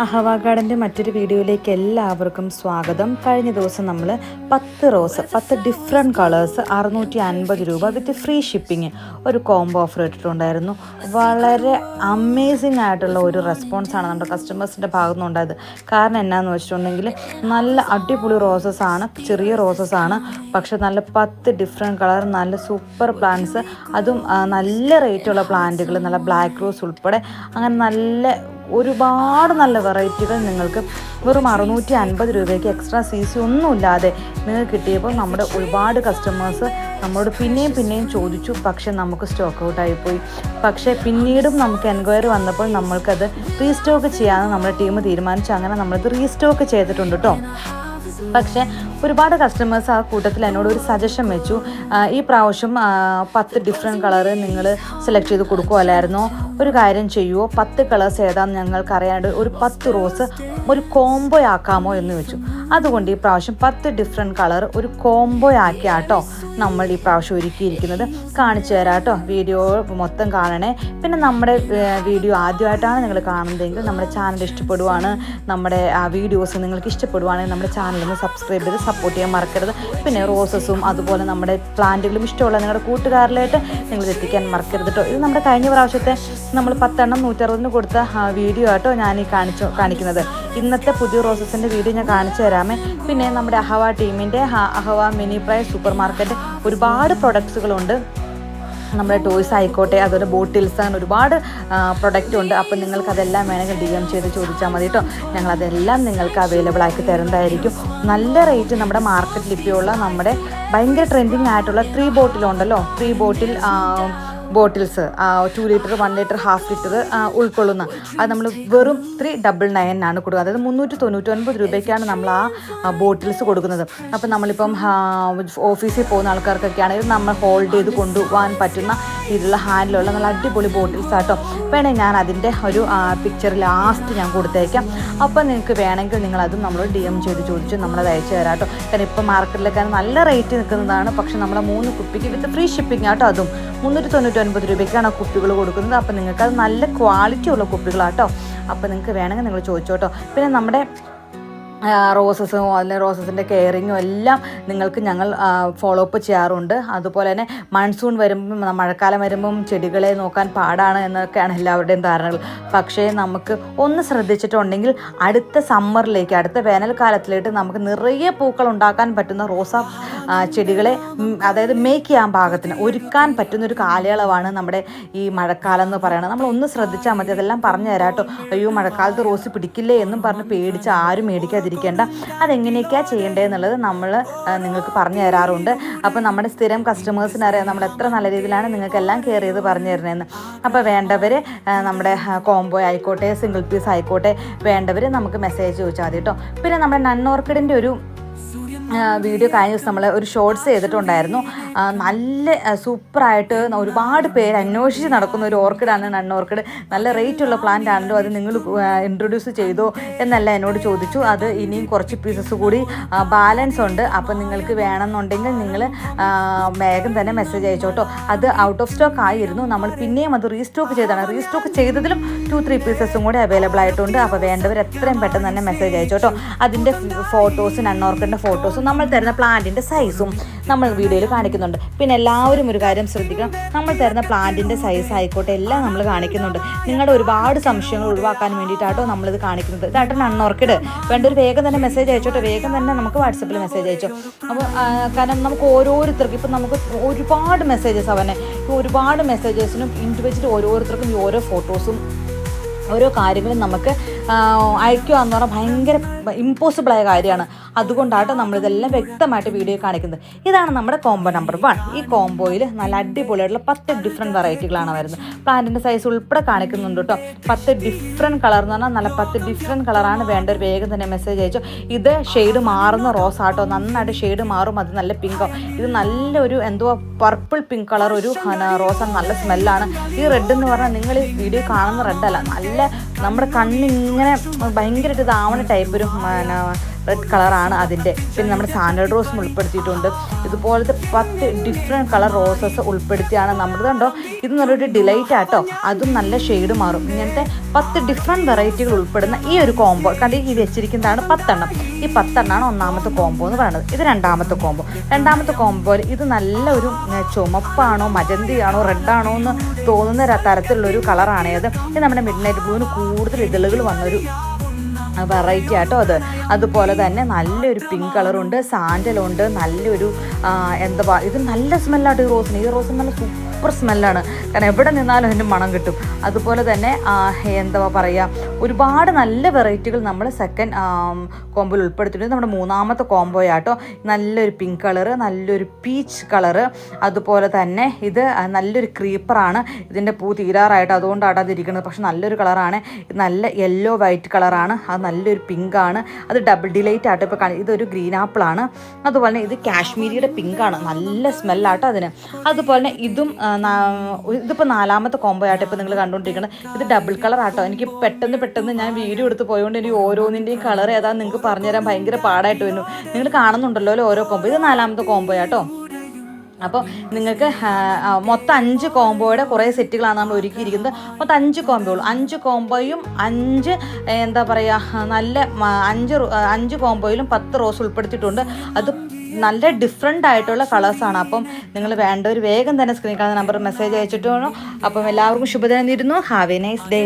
അഹവ ഗാർഡൻ്റെ മറ്റൊരു വീഡിയോയിലേക്ക് എല്ലാവർക്കും സ്വാഗതം. കഴിഞ്ഞ ദിവസം നമ്മൾ 10 ഡിഫറെൻറ്റ് കളേഴ്സ് 650 രൂപ വിത്ത് ഫ്രീ ഷിപ്പിംഗ് ഒരു കോംബോ ഓഫർ ഇട്ടിട്ടുണ്ടായിരുന്നു. വളരെ അമേസിങ് ആയിട്ടുള്ള ഒരു റെസ്പോൺസാണ് നമ്മുടെ കസ്റ്റമേഴ്സിൻ്റെ ഭാഗത്തു നിന്നുണ്ടായത്. കാരണം എന്നാന്ന് വെച്ചിട്ടുണ്ടെങ്കിൽ നല്ല അടിപൊളി റോസസ് ആണ്, ചെറിയ റോസസ് ആണ്, പക്ഷെ നല്ല 10 ഡിഫറെൻറ്റ് കളർ, നല്ല സൂപ്പർ പ്ലാന്റ്സ്, അതും നല്ല റേറ്റുള്ള പ്ലാന്റുകൾ, നല്ല ബ്ലാക്ക് റോസ് ഉൾപ്പെടെ അങ്ങനെ നല്ല ഒരുപാട് നല്ല വെറൈറ്റികൾ നിങ്ങൾക്ക് വെറും 650 രൂപയ്ക്ക് എക്സ്ട്രാ CC ഒന്നുമില്ലാതെ നിങ്ങൾക്ക് കിട്ടിയപ്പോൾ നമ്മുടെ ഒരുപാട് കസ്റ്റമേഴ്സ് നമ്മളോട് പിന്നെയും ചോദിച്ചു. പക്ഷേ നമുക്ക് സ്റ്റോക്ക് ഔട്ടായിപ്പോയി. പക്ഷേ പിന്നീടും നമുക്ക് എൻക്വയറി വന്നപ്പോൾ നമ്മൾക്കത് റീസ്റ്റോക്ക് ചെയ്യാമെന്ന് നമ്മുടെ ടീം തീരുമാനിച്ചു. അങ്ങനെ നമ്മളത് റീസ്റ്റോക്ക് ചെയ്തിട്ടുണ്ട് കേട്ടോ. പക്ഷേ ഒരുപാട് കസ്റ്റമേഴ്സ് ആ കൂട്ടത്തിൽ എന്നോട് ഒരു സജഷൻ വെച്ചു, ഈ പ്രാവശ്യം 10 ഡിഫറെൻറ്റ് കളറ് നിങ്ങൾ സെലക്ട് ചെയ്ത് കൊടുക്കുമല്ലായിരുന്നോ, ഒരു കാര്യം ചെയ്യുമോ, 10 കളേഴ്സ് ഏതാണെന്ന് ഞങ്ങൾക്ക് അറിയാണ്ട് ഒരു 10 റോസ് ഒരു കോംബോ ആക്കാമോ എന്ന് വെച്ചു. അതുകൊണ്ട് ഈ പ്രാവശ്യം 10 ഡിഫറെൻറ്റ് കളർ ഒരു കോംബോ ആക്കിയാട്ടോ നമ്മൾ ഈ പ്രാവശ്യം ഒരുക്കിയിരിക്കുന്നത്. കാണിച്ചു തരാം കേട്ടോ, വീഡിയോ മൊത്തം കാണണേ. പിന്നെ നമ്മുടെ വീഡിയോ ആദ്യമായിട്ടാണ് നിങ്ങൾ കാണുന്നതെങ്കിൽ നമ്മുടെ ചാനൽ ഇഷ്ടപ്പെടുവാണ്, നമ്മുടെ ആ വീഡിയോസ് നിങ്ങൾക്ക് ഇഷ്ടപ്പെടുവാണെങ്കിൽ നമ്മുടെ ചാനലിന് സബ്സ്ക്രൈബ് ചെയ്ത് സപ്പോർട്ട് ചെയ്യാൻ മറക്കരുത്. പിന്നെ റോസസും അതുപോലെ നമ്മുടെ പ്ലാന്റുകളും ഇഷ്ടമുള്ള നിങ്ങളുടെ കൂട്ടുകാരിലായിട്ട് നിങ്ങൾ എത്തിക്കാൻ മറക്കരുത് കേട്ടോ. ഇത് നമ്മുടെ കഴിഞ്ഞ പ്രാവശ്യത്തെ നമ്മൾ 10 എണ്ണം 160 കൊടുത്ത വീഡിയോ ആട്ടോ ഞാൻ ഈ കാണിക്കുന്നത്. ഇന്നത്തെ പുതിയ റോസസിൻ്റെ വീഡിയോ ഞാൻ കാണിച്ചു തരാമേ. പിന്നെ നമ്മുടെ അഹവ ടീമിൻ്റെ അഹവ മിനി പ്രൈസ് സൂപ്പർ മാർക്കറ്റ് ഒരുപാട് പ്രൊഡക്ട്സുകളുണ്ട്. നമ്മുടെ ടോയ്സ് ആയിക്കോട്ടെ, അതുപോലെ ബോട്ടിൽസ്, അങ്ങനെ ഒരുപാട് പ്രൊഡക്റ്റ് ഉണ്ട്. അപ്പോൾ നിങ്ങൾക്കതെല്ലാം വേണമെങ്കിൽ DM ചെയ്ത് ചോദിച്ചാൽ മതി കേട്ടോ. ഞങ്ങളതെല്ലാം നിങ്ങൾക്ക് അവൈലബിൾ ആക്കി തരുന്നതായിരിക്കും. നല്ല റേറ്റ് നമ്മുടെ മാർക്കറ്റിൽ ഇപ്പോഴുള്ള നമ്മുടെ ഭയങ്കര ട്രെൻഡിങ് ആയിട്ടുള്ള 3 ബോട്ടിലുണ്ടല്ലോ, 3 bottles 2 litre 1 litre half litre ഉൾക്കൊള്ളുന്ന അത് നമ്മൾ വെറും 399 കൊടുക്കുക. അതായത് 399 രൂപയ്ക്കാണ് നമ്മൾ ആ ബോട്ടിൽസ് കൊടുക്കുന്നത്. അപ്പം നമ്മളിപ്പം ഓഫീസിൽ പോകുന്ന ആൾക്കാർക്കൊക്കെ ആണെങ്കിൽ നമ്മൾ ഹോൾഡ് ചെയ്ത് കൊണ്ടുപോകാൻ പറ്റുന്ന രീതിയിലുള്ള ഹാൻഡിലുള്ള നല്ല അടിപൊളി ബോട്ടിൽസ് ആട്ടോ. വേണമെങ്കിൽ ഞാൻ അതിൻ്റെ ഒരു പിക്ചർ ലാസ്റ്റ് ഞാൻ കൊടുത്തേക്കാം. അപ്പം നിങ്ങൾക്ക് വേണമെങ്കിൽ നിങ്ങളതും നമ്മൾ DM ചെയ്ത് ചോദിച്ചു നമ്മളത് അയച്ചു തരാം കേട്ടോ. കാരണം ഇപ്പം മാർക്കറ്റിലൊക്കെ നല്ല റേറ്റ് നിൽക്കുന്നതാണ്. പക്ഷെ നമ്മുടെ 3 കുപ്പിക്ക് വിത്ത് ഫ്രീ ഷിപ്പിംഗ് ആട്ടോ. അതും 399 രൂപയ്ക്കാണ് ആ കുപ്പികൾ കൊടുക്കുന്നത്. അപ്പോൾ നിങ്ങൾക്കത് നല്ല ക്വാളിറ്റി ഉള്ള കുപ്പികളാട്ടോ. അപ്പോൾ നിങ്ങൾക്ക് വേണമെങ്കിൽ നിങ്ങൾ ചോദിച്ചോട്ടോ. പിന്നെ നമ്മുടെ റോസസും അതിലെ റോസസിൻ്റെ കെയറിങ്ങും എല്ലാം നിങ്ങൾക്ക് ഞങ്ങൾ ഫോളോ അപ്പ് ചെയ്യാറുണ്ട്. അതുപോലെ തന്നെ മൺസൂൺ വരുമ്പം, മഴക്കാലം വരുമ്പം ചെടികളെ നോക്കാൻ പാടാണ് എന്നൊക്കെയാണ് എല്ലാവരുടെയും ധാരണകൾ. പക്ഷേ നമുക്ക് ഒന്ന് ശ്രദ്ധിച്ചിട്ടുണ്ടെങ്കിൽ അടുത്ത സമ്മറിലേക്ക്, അടുത്ത വേനൽക്കാലത്തിലേക്ക് നമുക്ക് നിറയെ പൂക്കൾ ഉണ്ടാക്കാൻ പറ്റുന്ന റോസാ ചെടികളെ, അതായത് മേക്ക് ചെയ്യാൻ പാകത്തിന് ഒരുക്കാൻ പറ്റുന്നൊരു കാലയളവാണ് നമ്മുടെ ഈ മഴക്കാലം എന്ന് പറയുന്നത്. നമ്മളൊന്ന് ശ്രദ്ധിച്ചാൽ മതി. അതെല്ലാം പറഞ്ഞു തരാം കേട്ടോ. അയ്യോ മഴക്കാലത്ത് റോസ് പിടിക്കില്ലേ എന്നും പറഞ്ഞ് പേടിച്ച് ആരും മേടിക്കാതിരിക്കേണ്ട. അതെങ്ങനെയൊക്കെയാണ് ചെയ്യേണ്ടതെന്നുള്ളത് നമ്മൾ നിങ്ങൾക്ക് പറഞ്ഞു തരാറുണ്ട്. അപ്പോൾ നമ്മുടെ സ്ഥിരം കസ്റ്റമേഴ്സിനറിയാം നമ്മൾ എത്ര നല്ല രീതിയിലാണ് നിങ്ങൾക്കെല്ലാം കെയർ ചെയ്ത് പറഞ്ഞു തരുന്നതെന്ന്. അപ്പോൾ വേണ്ടവർ നമ്മുടെ കോംബോ ആയിക്കോട്ടെ, സിംഗിൾ പീസ് ആയിക്കോട്ടെ, വേണ്ടവർ നമുക്ക് മെസ്സേജ് ചോദിച്ചാൽ മതി കേട്ടോ. പിന്നെ നമ്മുടെ നൺ ഓർക്കിഡിൻ്റെ ഒരു വീഡിയോ കഴിഞ്ഞ ദിവസം നമ്മൾ ഒരു ഷോർട്സ് ചെയ്തിട്ടുണ്ടായിരുന്നു. നല്ല സൂപ്പറായിട്ട് ഒരുപാട് പേര് അന്വേഷിച്ച് നടക്കുന്ന ഒരു ഓർക്കിഡാണ് നൺ ഓർക്കിഡ്. നല്ല റേറ്റുള്ള പ്ലാന്റ് ആണല്ലോ, അത് നിങ്ങൾ ഇൻട്രൊഡ്യൂസ് ചെയ്തോ എന്നല്ല എന്നോട് ചോദിച്ചു. അത് ഇനിയും കുറച്ച് പീസസ് കൂടി ബാലൻസ് ഉണ്ട്. അപ്പോൾ നിങ്ങൾക്ക് വേണമെന്നുണ്ടെങ്കിൽ നിങ്ങൾ വേഗം തന്നെ മെസ്സേജ് അയച്ചോട്ടോ. അത് ഔട്ട് ഓഫ് സ്റ്റോക്ക് ആയിരുന്നു. നമ്മൾ പിന്നെയും അത് റീസ്റ്റോക്ക് ചെയ്തതാണ്. റീസ്റ്റോക്ക് ചെയ്തതിലും 2-3 പീസസും കൂടി അവൈലബിൾ ആയിട്ടുണ്ട്. അപ്പോൾ വേണ്ടവർ എത്രയും പെട്ടെന്ന് തന്നെ മെസ്സേജ് അയച്ചോട്ടോ. അതിൻ്റെ ഫോട്ടോസ്, നൺ ഓർക്കിഡിൻ്റെ ഫോട്ടോസും നമ്മൾ തരുന്ന പ്ലാന്റിൻ്റെ സൈസും നമ്മൾ വീഡിയോയിൽ കാണിക്കുന്നുണ്ട്. പിന്നെ എല്ലാവരും ഒരു കാര്യം ശ്രദ്ധിക്കണം, നമ്മൾ തരുന്ന പ്ലാന്റിൻ്റെ സൈസ് ആയിക്കോട്ടെ എല്ലാം നമ്മൾ കാണിക്കുന്നുണ്ട്. നിങ്ങളുടെ ഒരുപാട് സംശയങ്ങൾ ഒഴിവാക്കാൻ വേണ്ടിയിട്ടാട്ടോ നമ്മളിത് കാണിക്കുന്നത്. ഇതായിട്ട് നൺ ഓർക്കിഡ് വേണ്ടൊരു വേഗം തന്നെ മെസ്സേജ് അയച്ചോട്ടെ. വേഗം തന്നെ നമുക്ക് വാട്സപ്പിൽ മെസ്സേജ് അയച്ചോ. അപ്പോൾ കാരണം നമുക്ക് ഓരോരുത്തർക്കും ഇപ്പം നമുക്ക് ഒരുപാട് മെസ്സേജസ് അവനെ ഒരുപാട് മെസ്സേജസിനും ഇൻഡിവിജ്വൽ ഓരോരുത്തർക്കും ഓരോ ഫോട്ടോസും ഓരോ കാര്യങ്ങളും നമുക്ക് അയക്കുക എന്ന് പറഞ്ഞാൽ ഭയങ്കര ഇമ്പോസിബിളായ കാര്യമാണ്. അതുകൊണ്ടാട്ടോ നമ്മളിതെല്ലാം വ്യക്തമായിട്ട് വീഡിയോ കാണിക്കുന്നത്. ഇതാണ് നമ്മുടെ കോംബോ നമ്പർ 1. ഈ കോംബോയിൽ നല്ല അടിപൊളിയായിട്ടുള്ള 10 ഡിഫറെൻറ്റ് വെറൈറ്റികളാണ് വരുന്നത്. പ്ലാന്റിൻ്റെ സൈസ് ഉൾപ്പെടെ കാണിക്കുന്നുണ്ട് കേട്ടോ. 10 ഡിഫറെൻറ്റ് കളർ എന്ന് പറഞ്ഞാൽ നല്ല 10 ഡിഫറെൻറ്റ് കളറാണ്. വേണ്ടൊരു വേഗം തന്നെ മെസ്സേജ് അയച്ചോ. ഇത് ഷെയ്ഡ് മാറുന്ന റോസ് ആട്ടോ, നന്നായിട്ട് ഷെയ്ഡ് മാറും. അത് നല്ല പിങ്കോ, ഇത് നല്ലൊരു എന്തോ പർപ്പിൾ പിങ്ക് കളർ ഒരു റോസാണ്. നല്ല സ്മെല്ലാണ്. ഈ റെഡ് എന്ന് പറഞ്ഞാൽ നിങ്ങൾ ഈ വീഡിയോ കാണുന്ന റെഡല്ല, നല്ല നമ്മുടെ കണ്ണിങ്ങനെ ഭയങ്കരമായിട്ട് ഇതാവണ ടൈപ്പ് ഒരു റെഡ് കളറാണ് അതിൻ്റെ. പിന്നെ നമ്മുടെ സാൻഡൽവുഡ് റോസും ഉൾപ്പെടുത്തിയിട്ടുണ്ട്. ഇതുപോലത്തെ 10 ഡിഫറെൻറ്റ് കളർ റോസസ് ഉൾപ്പെടുത്തിയാണ് നമ്മുടെ കണ്ടോ. ഇത് നല്ലൊരു ഡിലൈറ്റ് ആട്ടോ, അതും നല്ല ഷെയ്ഡ് മാറും. ഇങ്ങനത്തെ 10 ഡിഫറെൻറ്റ് വെറൈറ്റികൾ ഉൾപ്പെടുന്ന ഈ ഒരു കോംബോ കണ്ടി ഈ വെച്ചിരിക്കുന്നതാണ് 10 എണ്ണം. ഈ 10 എണ്ണമാണ് ഒന്നാമത്തെ കോംബോ എന്ന് പറയുന്നത്. ഇത് രണ്ടാമത്തെ കോംബോ. രണ്ടാമത്തെ കോംബോയിൽ ഇത് നല്ല ഒരു ചുമപ്പാണോ മജന്തിയാണോ റെഡാണോ എന്ന് തോന്നുന്ന തരത്തിലുള്ളൊരു കളറാണ് ഇത്. ഇത് നമ്മുടെ മിഡ് നൈറ്റ് ബ്ലൂവിന് കൂടുതൽ ഇതളുകൾ വന്നൊരു വെറൈറ്റി ആട്ടോ അത്. അതുപോലെ തന്നെ നല്ലൊരു പിങ്ക് കളറുണ്ട്, സാൻഡലുണ്ട്, നല്ലൊരു എന്താ ഇത് നല്ല സ്മെല്ലാട്ടോ ഈ റോസിന്. ഈ റോസിന് നല്ല സൂപ്പർ സ്മെല്ലാണ്, കാരണം എവിടെ നിന്നാലും അതിൻ്റെ മണം കിട്ടും. അതുപോലെ തന്നെ എന്താ പറയുക, ഒരുപാട് നല്ല വെറൈറ്റികൾ നമ്മൾ സെക്കൻഡ് കോംബോയിൽ ഉൾപ്പെടുത്തിയിട്ടുണ്ട്. നമ്മുടെ മൂന്നാമത്തെ കോംബോയാട്ടോ. നല്ലൊരു പിങ്ക് കളറ്, നല്ലൊരു പീച്ച് കളറ്, അതുപോലെ തന്നെ ഇത് നല്ലൊരു ക്രീപ്പറാണ്. ഇതിൻ്റെ പൂ തീരാറായിട്ട് അതുകൊണ്ടാണ് അതിരിക്കുന്നത്, പക്ഷെ നല്ലൊരു കളറാണ്. നല്ല യെല്ലോ വൈറ്റ് കളറാണ്, അത് നല്ലൊരു പിങ്കാണ്. അത് ഡബിൾ ഡിലൈറ്റ് ആട്ടോ. ഇപ്പോൾ ഇതൊരു ഗ്രീൻ ആപ്പിളാണ്. അതുപോലെ തന്നെ ഇത് കാശ്മീരിയുടെ പിങ്കാണ്, നല്ല സ്മെല്ലാട്ടോ അതിന്. അതുപോലെ തന്നെ ഇതിപ്പോൾ നാലാമത്തെ കോംബോ ആട്ടോ ഇപ്പോൾ നിങ്ങൾ കണ്ടുകൊണ്ടിരിക്കുന്നത്. ഇത് ഡബിൾ കളർ ആട്ടോ. എനിക്ക് പെട്ടെന്ന് ഞാൻ വീഡിയോ എടുത്ത് പോയതുകൊണ്ട് എനിക്ക് ഓരോന്നിൻ്റെയും കളർ ഏതാണെന്ന് നിങ്ങൾക്ക് പറഞ്ഞുതരാൻ ഭയങ്കര പാടായിട്ട് വരുന്നു. നിങ്ങൾ കാണുന്നുണ്ടല്ലോ ഓരോ കോംബോ. ഇത് നാലാമത്തെ കോംബോ ആട്ടോ. അപ്പോൾ നിങ്ങൾക്ക് മൊത്തം 5 കോംബോയുടെ കുറേ സെറ്റുകളാണ് നമ്മൾ ഒരുക്കിയിരിക്കുന്നത്. മൊത്തം 5 കോംബോകൾ. 5 കോംബോയും 5 എന്താ പറയുക നല്ല 5 കോംബോയിലും 10 റോസ് ഉൾപ്പെടുത്തിയിട്ടുണ്ട്. അത് നല്ല ഡിഫറെൻ്റ് ആയിട്ടുള്ള കളേഴ്സാണ്. അപ്പം നിങ്ങൾ വേണ്ടവർ വേഗം തന്നെ സ്ക്രീനിൽ കാണുന്ന നമ്പർ മെസ്സേജ് അയച്ചിട്ട് വേണം. അപ്പം എല്ലാവർക്കും ശുഭദിനം നേരുന്നു. Have A nice day.